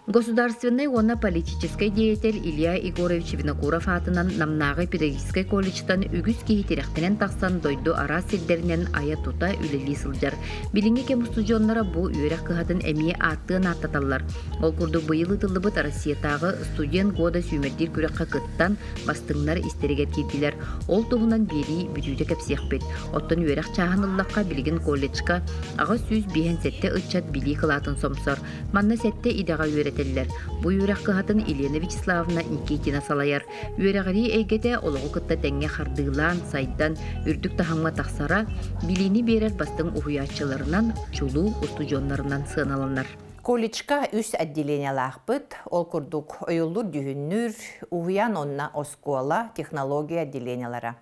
Государственный уонна политический деятель Илья Егорович Винокуров атынан намнағы педагогический колледжтан үгіз кейтеректенен тақсан дойду ара силдерінен ая тута үлели сылжар. Билинге кем студионнара бу үйерек кыхатын әмие аттыын аттаталар. Ол күрді бұйылы тылыбыт Россиятағы студент года сүймердер күрекқа кыттан бастыңнар истерегер кейтілер. Ол туғынан бери бүтүйді кәпсияқпет. Оттан үйерек чағаныллаққа билген колледжка аға сүз бейін сәтте ұтчат били қылатын сомсор. Манна сәтте идаға үйерек Бу үйрәк кыһатын Елена Вячеславовна Никитина салаяр. Үйрәгәри әйгәдә олыгы кытта тәңгә хардыйлан, сайдан, үрдүк тахаңга тахсара, билини берер бастың уһуячыларынан, чулу устужоннарынан сыналанар. Колледжка үс отделениялах быт, ол курдук ойуллур дүһүннүр, уһуян онна оскола технология отделениялара.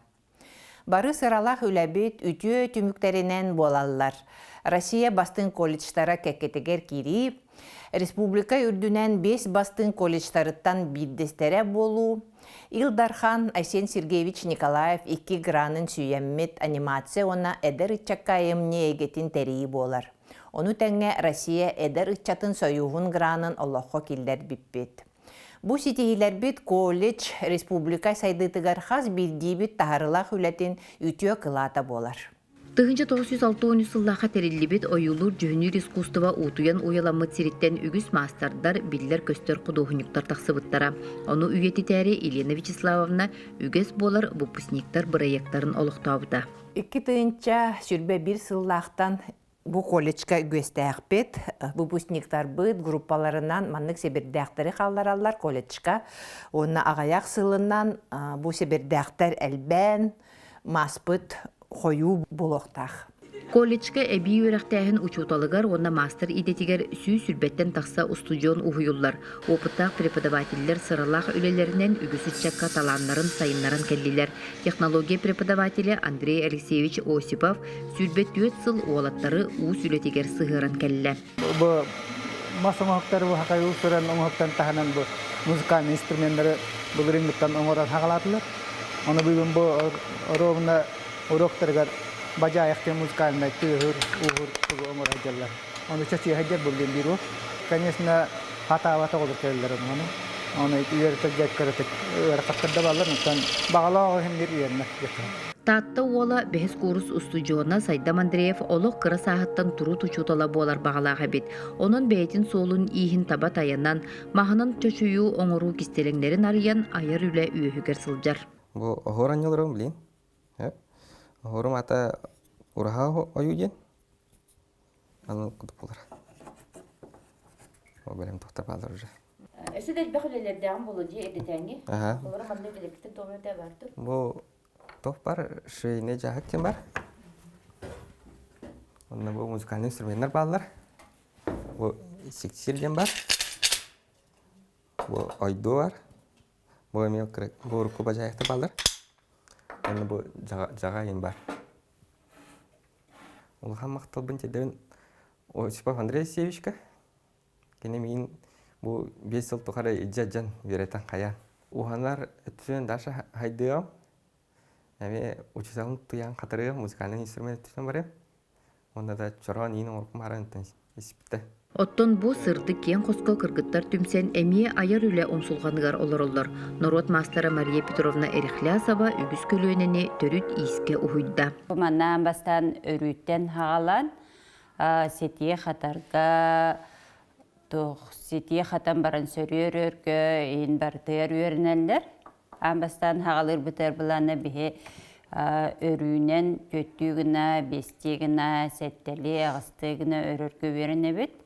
Бары сыралах үләбит үтүө түмүктеринен болаллар. Россия бастың колледжтара кәккетегер кирип, Республика үрдүнен 5 бастың колледжтарыттан биддестере болу, Илдархан Айсен Сергеевич Николаев 2 гранын сүйеммет анимация она эдер итчаккайым егетін тәрейі болар. Оны тәңе Россия эдер итчатын союғын гранын Олохо келдер биппет. Бу сетихилер бит колледж республика сайдытыгар хас билдибит тахарылах үлетін үтіө кылата болар. 1960 сыллаха териллибит ойулур жүһүнүр искусства утуян уяламыт сириттен үгүс мастердар биллер көстөр кудуһунюктар тахсыбыттара. Ону үйетитери Елена Вячеславовна үгес болар выпускниктар проекттарын олуктабыта. 2 тыынча сүрбе 1 сыллахтан бу колледжка үгөстәхпет, выпускниктар быт группаларынан маннык себердәхтәре халлараллар колледжка. Онна агаяк сылынан бу себердәхтәр әлбән маспыт хою болохтах. Колледжка эби үйрәктәһен учуталыгар, онна мастер идетигер сүй сүрбеттен тақса устудион уһуюллар. Опыттақ преподавательлер сыралах үлелерінен үгісітчакка таланларын сайынларын келлилер. Технология преподаватели Андрей Алексеевич Осипов сүрбет 4 сыл уолаттары уус үлетигер сыгыран келле. Бу масамақтар бу хакай сыран оңоқтан таханан бу музыкальный инструменттары бүгүрүнгүттан оңоран хагалатылар. Аны бүгүн бу ровна уроктарга бажа яхте музыкальный тыгыр угур оңор хагалар. Аны чачи хаджар булген биру. Конечно, хата-вата olur келдер аны. Аны үйрөтөк жаккырык ракаткарда балар, сан багалаа хемдер үйрөнөк. Татта уола бэхэс курус устудиона Сайдам Андреев олық кыра саһаттан туру тучутала болар бағалаға бет. Онын бәйтін солун ийхин таба таянан, мағынан чөчүйүү оңору кистелеңлерин арыян айыр үлі үйөхігер сылжар. Бұл оғыран елірім білейін. Оғырым ата ұраға ойуден. Анын құдық болар. Ол бәрім тоқтар балар уже. Өсі бәқілелерден болу де едетәңі? Олары маңдай білектің тоғырда барды? Бұл тоқ бар, шүйіне жағыттен бар. Онда бұл музыкальный инструменттер балар. Бұл сексилден бар. Бұл ойду бар. Бұл әме ұрқы бажаяқты балар. Онда бұл жағайын бар. Олыға мақталбын тедерін Осипов Андрей Алексеевичка. Кене мен бұл 5 жыл тұқары иджаджан веретен қаян. Уханар өтісен даша хайдыам. Әме учителін тұян қатырыға музыкальный инструмент өтісен барым. Онда да чорған ең орқым арантын есіпті. Оттон бу сырды кен қосқо кыргыттар түмсен әмие айыр үлі омсулғанығар олар. Норот мастера Мария Петровна Эрихлясова үгіз көлөнені төрүт иске ухуйда. Маннан бастан өрүттен хағалан, сетие қатарға, сетие қатан баран сөрер өргі, ең бартығар өрінәлер. Амбастан хағалыр бұтар бұланы бігі өрүнен көттігіна, бестігіна, сәттелі, ағыстығына өріргі өріне бүт.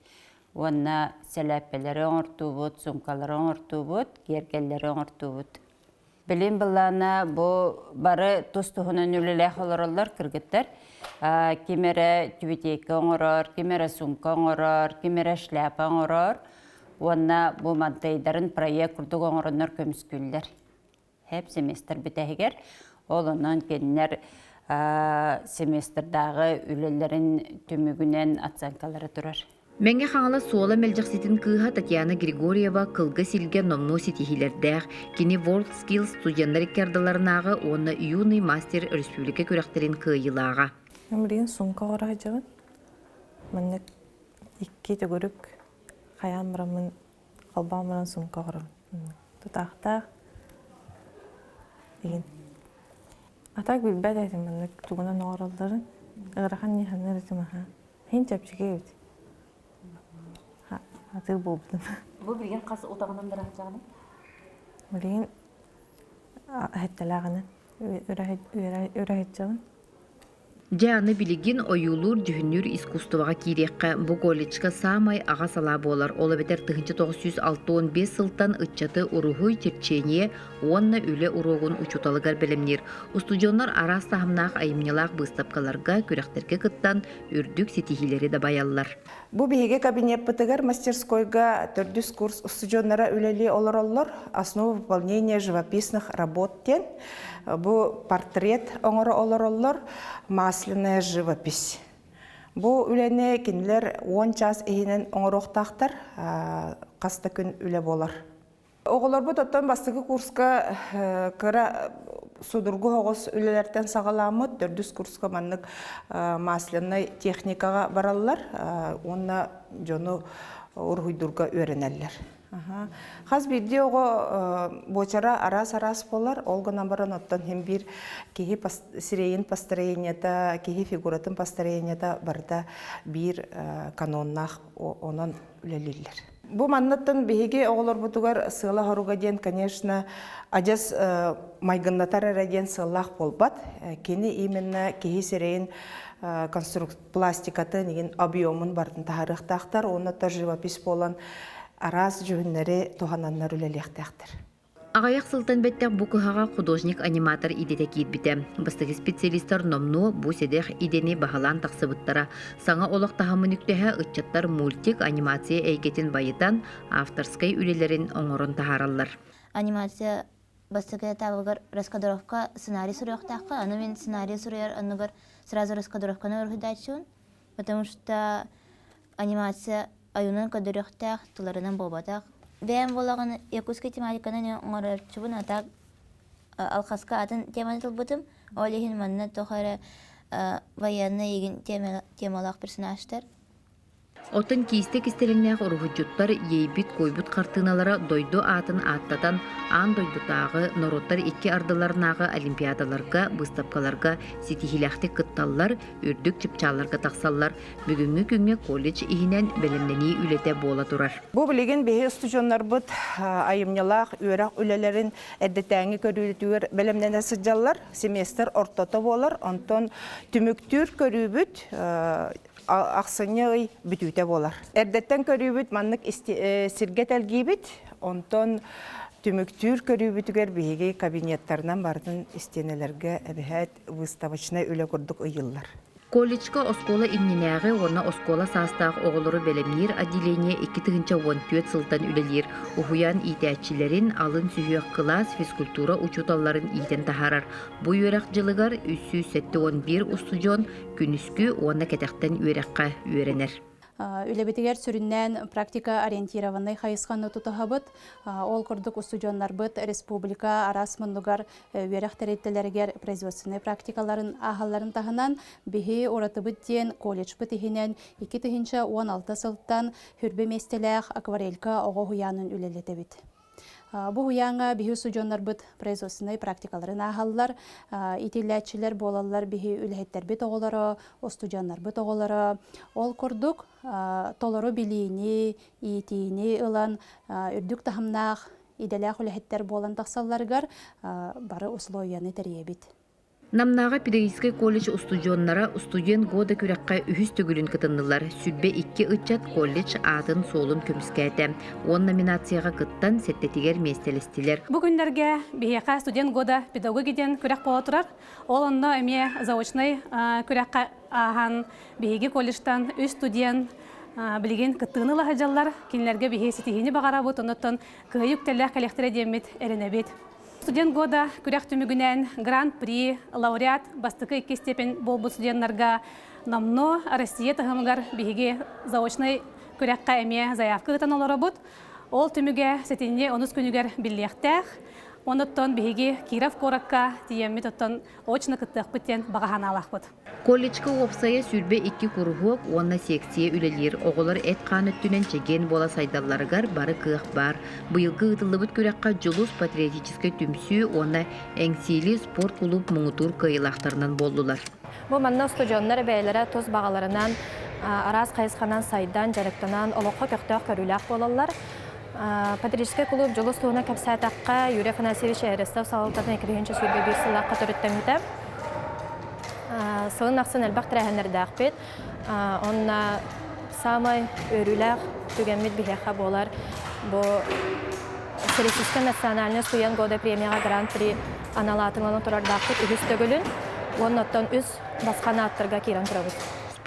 Онна сәләппелері оңырту бұд, сұмкалары оңырту бұд, гергелері оңырту бұд. Білім бұлана бұл бары тұстығынан үліләқ оларылар кіргіттер. Кемері түбетекі оңырар, кемері сұмка оңырар, кемері шляпа оңырар. Онна бұл мантайдарын проект күрдік оңырынар көміскүлдер. Хәп семестр бітәгер. Олынан кеннер семестрдағы үлелерін түмігінен атсанкалары тұрар. Мәңге қаңала суала мәлжақсетін кыға Татьяна Григорьева кылғы силген номно сетихилердәғ, кені World Skills студенттар кәрдаларынағы оны юный мастер республика көрәқтерін кыйылаға. Өмірген сумка ғыра жағын. Мәннік 2 төгірік қаян бұрамын қалбамынан сумка құрым. Тұтақтақ. Деген. Атақ білбәд әйтім мұнық туғынан оғыралдарын. Ғырақан не ханыр әтім аға. Хен чәпшіге өт. Атығы болбыдым. Бұл білген қасы отағынан бір атжағының? Білген әттілағынан. Үрәйт жағын. Жаны билигин оюлур жүхүнүр искусствоға кирекка бу колледжка самай ага сала болар. Ола бетер 1965 сылтан ытчаты урухуй черчение онна үле уругун учуталыгар белемнер. Устудионнар арас тахамнақ айымнялақ выставкаларга күрәхтерге кыттан үрдүк сетихилери да баяллар. Бу биһиге кабинет бытыгар мастерскойга төрдүс курс устудионнара үлели олор основа выполнения живописных работ тен. Бу портрет оңора олор масляная живопись. Бу үлене кинлер 10 час ehinen оңороқтақтар қаста күн үле болар. Оғылар бу тоттан бастығы курска кыра судургу хоғыз үлелерден сағаламыд, төрдүс курска маннык масляный техникаға баралар, онна жону ургуйдурга өренелер. Хаз бидде оғы бочара арас болар, олғынан баран оттан хем бір кеге сирейін построенията, кеге фигуратын построенията барда бір каноннақ онын үлелелер. Бу маннаттан беге оғылар бұтығар сыла хоруға ден, конечно, ажас майгыннатар әрәден сылақ болбат. Кені именно кеге сирейін пластикаты неген объемын бардың тағырықтақтар, оны тар живопись болан арас жүгінлері тоғананнар үлелектектір. Ағаяқ сылтан бәттәк бұ күхаға художник-аниматор идеті кейтбіті. Бастығы специалистар номну бұ седех идені бағалан тақсыбыттара. Саңа олық тағамын үктіхі ұтчаттар мультик анимация әйгетін байытан авторскай үлелерін оңырын тағаралар. Анимация бастығы табылғар раскадровка сценарий сұрыяқтаққа, аны мен сценарий сұрыяр, анығар сразу раскадровканы өргідачуын, потому что анимация аюнан кадырықтақ, тұларынан болбатақ. Бәйін болағын якутскай тематиканы оңырарчыбын атақ алқасқа атын тематыл бұтым, олеген манна тоқары военный еген темалақ персонажтар. Отын кейстек істеліңнәқ ұрғыджуттар ейбіт койбут қартыналары дойду атын аттатан ан дойдутағы нороттар икки ардыларнағы олимпиадаларға, выставкаларға, сетихиләхті кытталлар, үрдік чыпчаларға тақсаллар. Бүгінгі күнге колледж ихінен білімнені үлете бола тұрар. Бу білеген бейі студионлар бұд айымнялақ, өрақ үлелерін әддетәңі көрілетуер білімнені сыджалар, семестр ортоты болар, онтон түміктүр көрібіт ақсыны бүтуте болар. Әрдеттен көрібіт маннык сиргет әлгейбіт, онтон түміктүр көрібітігер бейге кабинеттарынан бардың істенелерге әбіхәт выставочный үлі күрдік ұйылар. Колледжка оскола имненәғы орна оскола састақ оғылыры бәлемнер отделение 2-14 сылтан үлелер. Ухуян итәтчілерін алын сүйек класс физкультура учуталарын итен тахарар. Бұ өрәқ жылығар 371 устудион күнүскү оны кәтәқтен өрәққа өренер. Үлебетігер сүріннен практика ориентированный хайысқаны тұтығабыт. Ол күрдік устудионлар бұд республика арас мұндығар өрәқ тәреттелергер производственный практикаларын ағаларын тағынан бейі ораты бұд ден колледж бұд ехінен 2-16 сылттан хүрбе местеләқ акварелька оғы хуянын үлелеті біт. Бу хуяңа бихи устудионлар бұд производственный практикаларын ағалылар, итиләтчілер болалар бихи үләйттер бит оғылары, устудионлар бит оғылары. Ол күрдік толору билийни, итийни ылан, үрдік тахымнақ, иделәқ үләйттер болан тақсалларғар бары условияны тәрие бит. Намнаға педагогический колледж устудионнара студент года күрәққа үхіс түгілін кытыннылар. Сүрбе 2 ытчат колледж атын солын көміскәті. Он номинацияға кыттан сеттетігер местелестілер. Бүгіндерге бейеқа студент года педагогиден күрәқ бола тұрар. Ол онны әме заочный күрәққа аған бейеге колледжтан үз студент білген кыттығынылы хажалар. Кенлерге бейе сетігені бағара бұд, оныттан күйіктелі коллектері демет әрінәбет. Студент года күрәқ түмігінен гран-при, лауреат, бастықы 2 степень болбы студенттарға намно Россия тағымығар бейге заочный күрәққа әме заявкы ғытан олары бұд. Ол түміге сетінде 10 күнігер біллектәқ. Оныттан биһиги Киров коракка тиемми тоттон очно кыттыахпыттен багаһанаалахпыт. Колледжка опсая сүрбе 2 курухук, онна секция үлелер, оголар эт қаныттүнен чеген бола сайдалларыгар бары кыах бар. Быйылгы ытылыбыт күрәкка жулус патриотической түмсүү, онна эңсили спорт клуб муңутур кыйылақтарынан болдулар. Бу манна студионнар бәйләре тоз багаларынан, арас кайысханан сайдан, жарыктанан, олоққа көктөк көрүләк болалар. Патриотический клуб жулус туына кәпсәтаққа Юрий Афанасьевич Эрестов салытатын 2-нче сүрбе 1 сыллаққа төрөттәмите. Сылын ақсын әлбәқ тірәхәнердәқ бет. Онна самай өріләқ түгенмет бігеқа болар. Бұ Всероссийская национальная студент года премияға гран-при аналатыңланы тұрардақ бет үгіз төгілін. Оннаттан үз басқаны аттырға керен тұрабыз.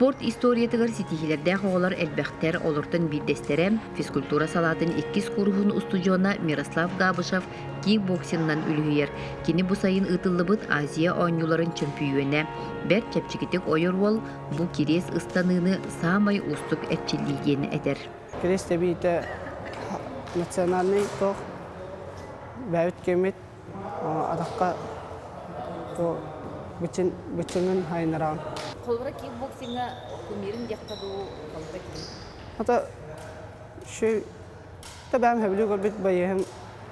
Спорт историятыгар ситихилердәк оғылар әлбәқтер олыртын биддестерем, физкультура салатын 2 курухун устужона Мирослав Габышев кикбоксиннан үлгүйер. Кені бұсайын ытылыбыт Азия ойнуларын чемпионы. Бәр чәпчікетік ойыр ол, бұл керес ыстаныны самай устук әтчілігені әдер. Керес тәбейті национальный тоқ бәуіт кемет адаққа bütünün haynaran. Kolbara kickboxing'a kumirin yaktadu kolbara kim? Hatta ben hevli görbet bayım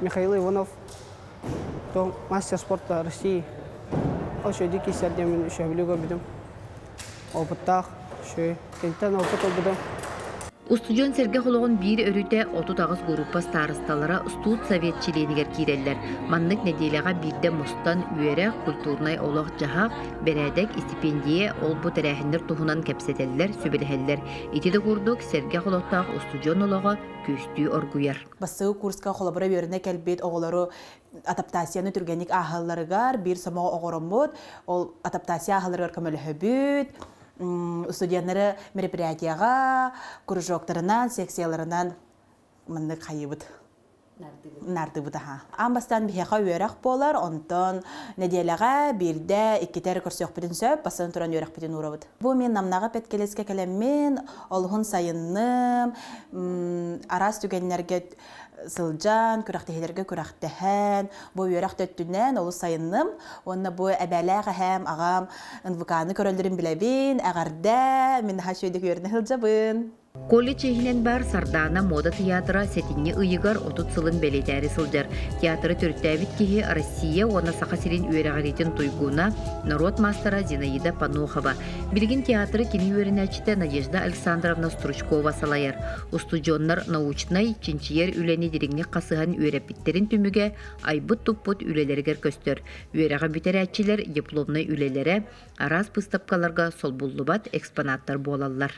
Mikhail Ivanov to master sportta Rusya. O şeydeki serdemin hevli görbedim. Опыттақ кенттен опыт oldu. Устудион серге холоғын bir өрүтә 30 группа старосталара студ советчилeenigер киреллер. Маннык неделяга бирде мостан үере культурнай олог жаһак берәдек стипендия ол бу тәрәһендер тухунан кепсетеллер, сүбелһеллер. Итеде курдук серге холоктак устудион олого күстүү оргуяр. Басыгы курска холобра берне келбет оголору адаптацияны түргенник ахалларыгар бир самого огоромбут, ол адаптация ахалларыгар көмөлөбүт. Студенттері мероприятияға, кружоктарынан, секцияларынан мынды қайыбыт. Нардыбыт. Амбастан бихеға өйрақ болар, онтон неделяға бірде иккетер көрсөк бітін сөп, басын тұран өйрақ бітін ұрабыт. Бұл мен намнаға петкелеске келеммен, олғын сайынным, арас түгенлерге сылжан, күрақтехелерге күрақтехен, бұл өйрақ төттінен олы сайынным, онына бұл әбәләғі әм ағам НВК-ны көрөлдерін білебін, әғарда, мен хашөйдік өріне хылжабын. Колледж ehinen бар Сардана мода театры сетинне ыйыгар 30 сылын белетәри сылжар. Театры төрттәбит кихи Россия оны сақасирин үйерағаретін туйгуна народ мастера Зинаида Панохова. Билгин театры кені үйерінәчті Надежда Александровна Стручкова салайыр. Устудионнар научнай чинчиер үләні деріңне қасыған үйерәпіттерін түміге айбыт туппут үлелергер көстер. Үйерәға бүтерәтчілер дипломнай үлелері арас пыстапкаларға сол бұллыбат экспонаттар болалар.